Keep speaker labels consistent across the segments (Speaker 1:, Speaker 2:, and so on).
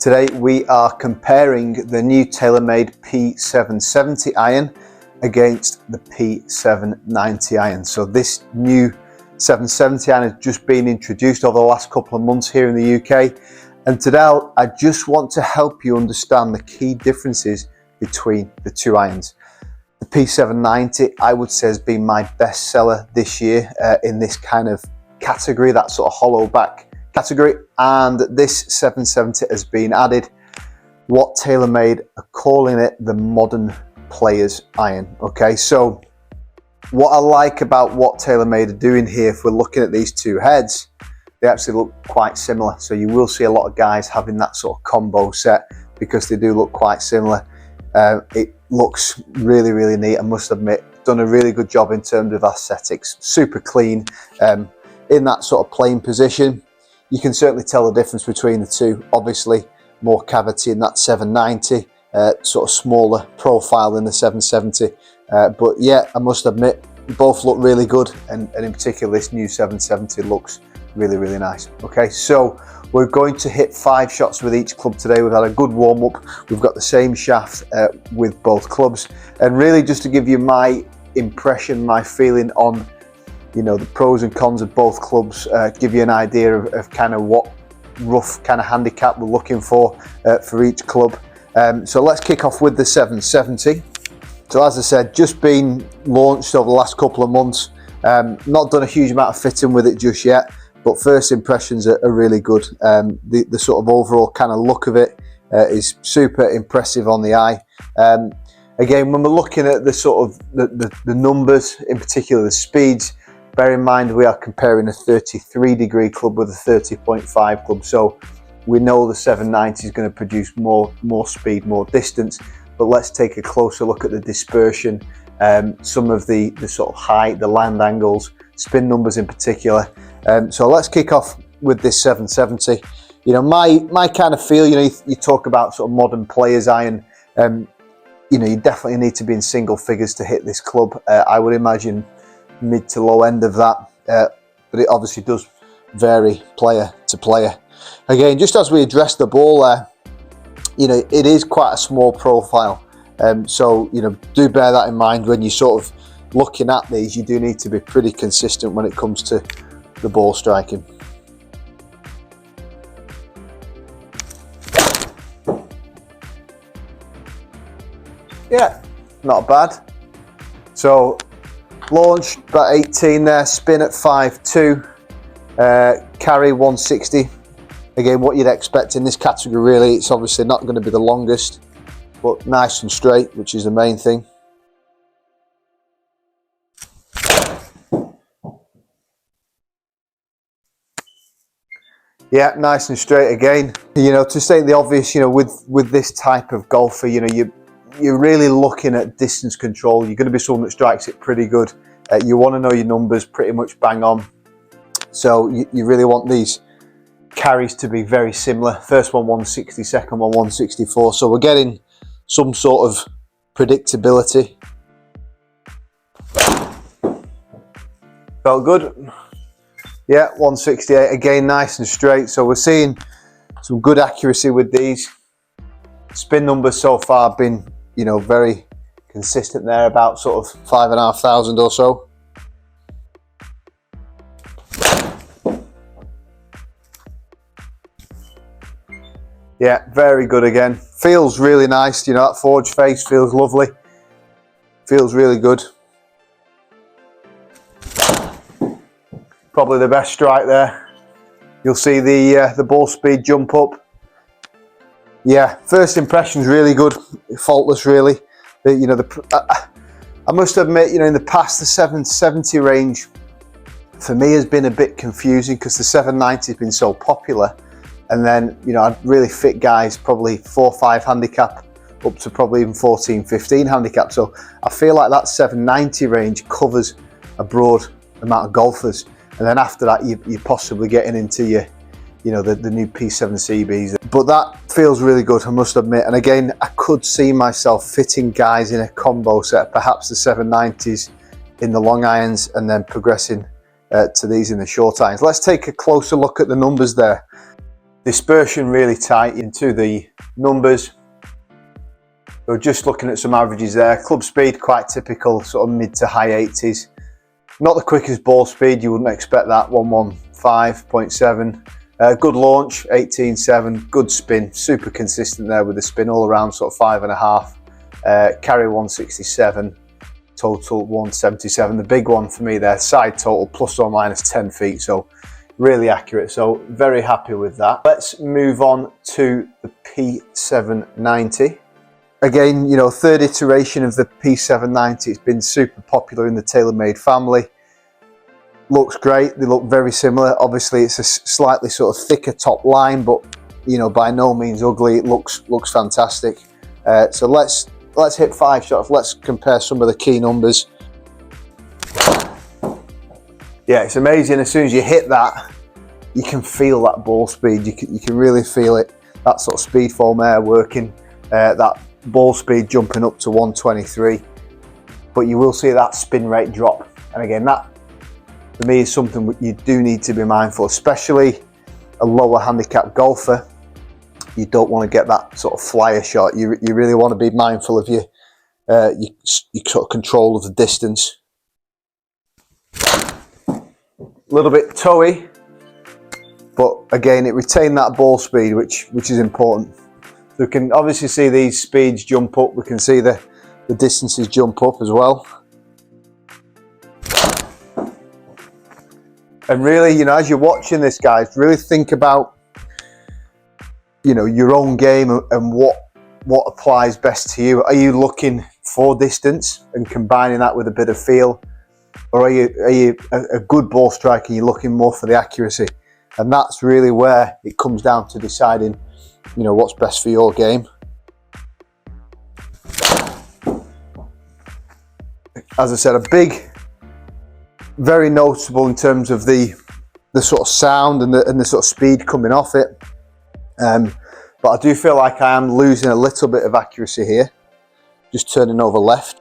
Speaker 1: Today we are comparing the new TaylorMade P770 iron against the P790 iron. So this new 770 iron has just been introduced over the last couple of months here in the UK, and today I just want to help you understand the key differences between the two irons. The P790 I would say has been my best seller this year in this kind of category, that sort of hollow back category, and this 770 has been added what TaylorMade are calling it the modern player's iron. Okay, so what I like about what TaylorMade are doing here, if we're looking at these two heads, they actually look quite similar. So you will see a lot of guys having that sort of combo set because they do look quite similar. It looks really, really neat, I must admit. Done a really good job in terms of aesthetics, super clean in that sort of playing position. You can certainly tell the difference between the two. Obviously more cavity in that 790, sort of smaller profile in the 770, but yeah, I must admit both look really good, and in particular this new 770 looks really, really nice. Okay, so we're going to hit 5 shots with each club today. We've had a good warm-up, we've got the same shaft with both clubs, and really just to give you my impression, my feeling on, you know, the pros and cons of both clubs, give you an idea of kind of what rough kind of handicap we're looking for each club. So let's kick off with the 770. So as I said, just been launched over the last couple of months. Not done a huge amount of fitting with it just yet, but first impressions are really good. The sort of overall kind of look of it is super impressive on the eye. Again, when we're looking at the sort of the numbers, in particular the speeds, bear in mind we are comparing a 33-degree club with a 30.5 club, so we know the 790 is going to produce more speed, more distance. But let's take a closer look at the dispersion, some of the sort of height, the land angles, spin numbers in particular. So let's kick off with this 770. You know, my kind of feel, you know, you talk about sort of modern players iron, you know, you definitely need to be in single figures to hit this club. I would imagine mid to low end of that, but it obviously does vary player to player. Again, just as we address the ball there, you know, it is quite a small profile, so you know, do bear that in mind when you're sort of looking at these. You do need to be pretty consistent when it comes to the ball striking. Yeah, not bad. So launch about 18 there, spin at 5.2, carry 160. Again, what you'd expect in this category really. It's obviously not going to be the longest, but nice and straight, which is the main thing. Yeah, nice and straight again. You know, to state the obvious, you know, with this type of golfer, you know, you're really looking at distance control. You're going to be someone that strikes it pretty good. You want to know your numbers pretty much bang on. So you really want these carries to be very similar. First one 160, second one 164. So we're getting some sort of predictability. Felt good. Yeah, 168 again, nice and straight. So we're seeing some good accuracy with these. Spin numbers so far have been, you know, very consistent there, about sort of 5,500 or so. Yeah, very good again. Feels really nice, you know, that forged face feels lovely. Feels really good. Probably the best strike there. You'll see the ball speed jump up. Yeah, first impression's really good, faultless really. You know, I must admit, you know, in the past the 770 range for me has been a bit confusing because the 790 has been so popular, and then, you know, I'd really fit guys probably 4-5 handicap up to probably even 14-15 handicap. So I feel like that 790 range covers a broad amount of golfers, and then after that you're possibly getting into your, you know, the new P7CBs. But that feels really good, I must admit. And again, I could see myself fitting guys in a combo set, perhaps the 790s in the long irons and then progressing to these in the short irons. Let's take a closer look at the numbers there. Dispersion really tight into the numbers. So just looking at some averages there. Club speed quite typical, sort of mid to high 80s. Not the quickest ball speed, you wouldn't expect that, 115.7. Good launch, 18.7. Good spin, super consistent there with the spin all around, sort of 5.5. Carry 167. Total 177. The big one for me there, side total plus or minus 10 feet, so really accurate. So very happy with that. Let's move on to the P790. Again, you know, third iteration of the P790. It's been super popular in the TaylorMade family. Looks great. They look very similar. Obviously, it's a slightly sort of thicker top line, but you know, by no means ugly. It looks fantastic. So let's hit 5 shots. Let's compare some of the key numbers. Yeah, it's amazing. As soon as you hit that, you can feel that ball speed. You can really feel it. That sort of speed foam air working. That ball speed jumping up to 123, but you will see that spin rate drop. And again, that for me is something you do need to be mindful, especially a lower handicap golfer. You don't want to get that sort of flyer shot. You really want to be mindful of your sort of control of the distance. A little bit toey, but again, it retained that ball speed, which is important. We can obviously see these speeds jump up. We can see the distances jump up as well. And really, you know, as you're watching this, guys, really think about, you know, your own game and what applies best to you. Are you looking for distance and combining that with a bit of feel? Or are you a good ball striker and you're looking more for the accuracy? And that's really where it comes down to deciding, you know, what's best for your game. As I said, a big, very noticeable in terms of the sort of sound and the sort of speed coming off it. But I do feel like I am losing a little bit of accuracy here. Just turning over left.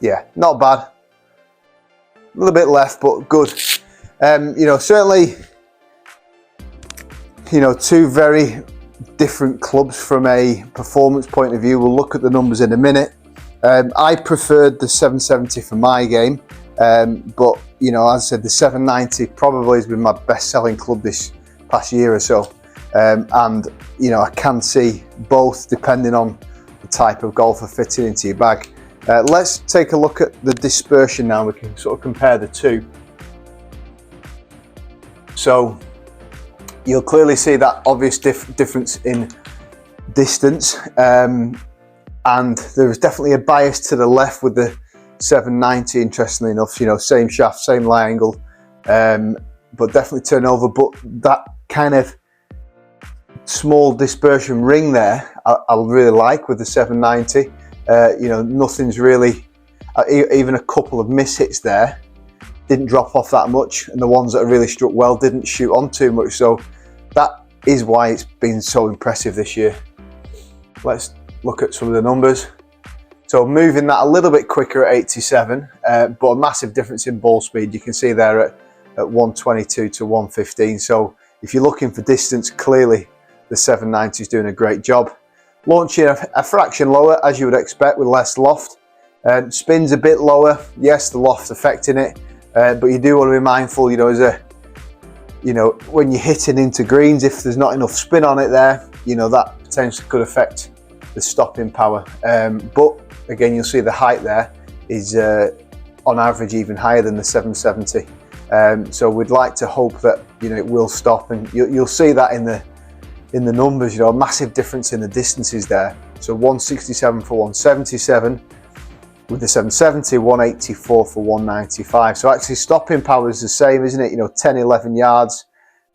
Speaker 1: Yeah, not bad. A little bit left, but good. You know, certainly, you know, two very different clubs from a performance point of view. We'll look at the numbers in a minute. I preferred the 770 for my game, but you know, as I said, the 790 probably has been my best-selling club this past year or so. And you know, I can see both depending on the type of golfer fitting into your bag. Let's take a look at the dispersion now. We can sort of compare the two. So you'll clearly see that obvious difference in distance, and there is definitely a bias to the left with the 790. Interestingly enough, you know, same shaft, same lie angle, but definitely turnover. But that kind of small dispersion ring there, I really like with the 790. You know, nothing's really, even a couple of mishits there didn't drop off that much, and the ones that are really struck well didn't shoot on too much. So that is why it's been so impressive this year. Let's look at some of the numbers. So moving that a little bit quicker at 87, but a massive difference in ball speed. You can see there at 122 to 115. So if you're looking for distance, clearly the 790 is doing a great job. Launching a fraction lower, as you would expect, with less loft. Spin's a bit lower. Yes, the loft's affecting it, but you do want to be mindful, you know, when you're hitting into greens, if there's not enough spin on it there, you know, that potentially could affect the stopping power. But again, you'll see the height there is on average even higher than the 770. So we'd like to hope that, you know, it will stop, and you'll see that in the numbers, you know, a massive difference in the distances there. So 167 for 177 with the 770, 184 for 195. So actually stopping power is the same, isn't it? You know, 10, 11 yards,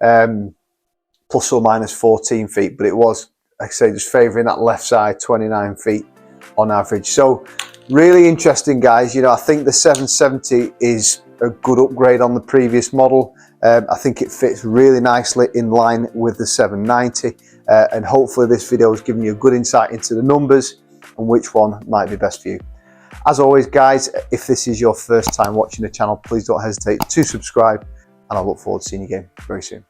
Speaker 1: plus or minus 14 feet, but it was, like I say, just favouring that left side, 29 feet on average. So really interesting, guys. You know, I think the 770 is a good upgrade on the previous model. I think it fits really nicely in line with the 790, and hopefully this video has given you a good insight into the numbers and which one might be best for you. As always guys, if this is your first time watching the channel, please don't hesitate to subscribe, and I look forward to seeing you again very soon.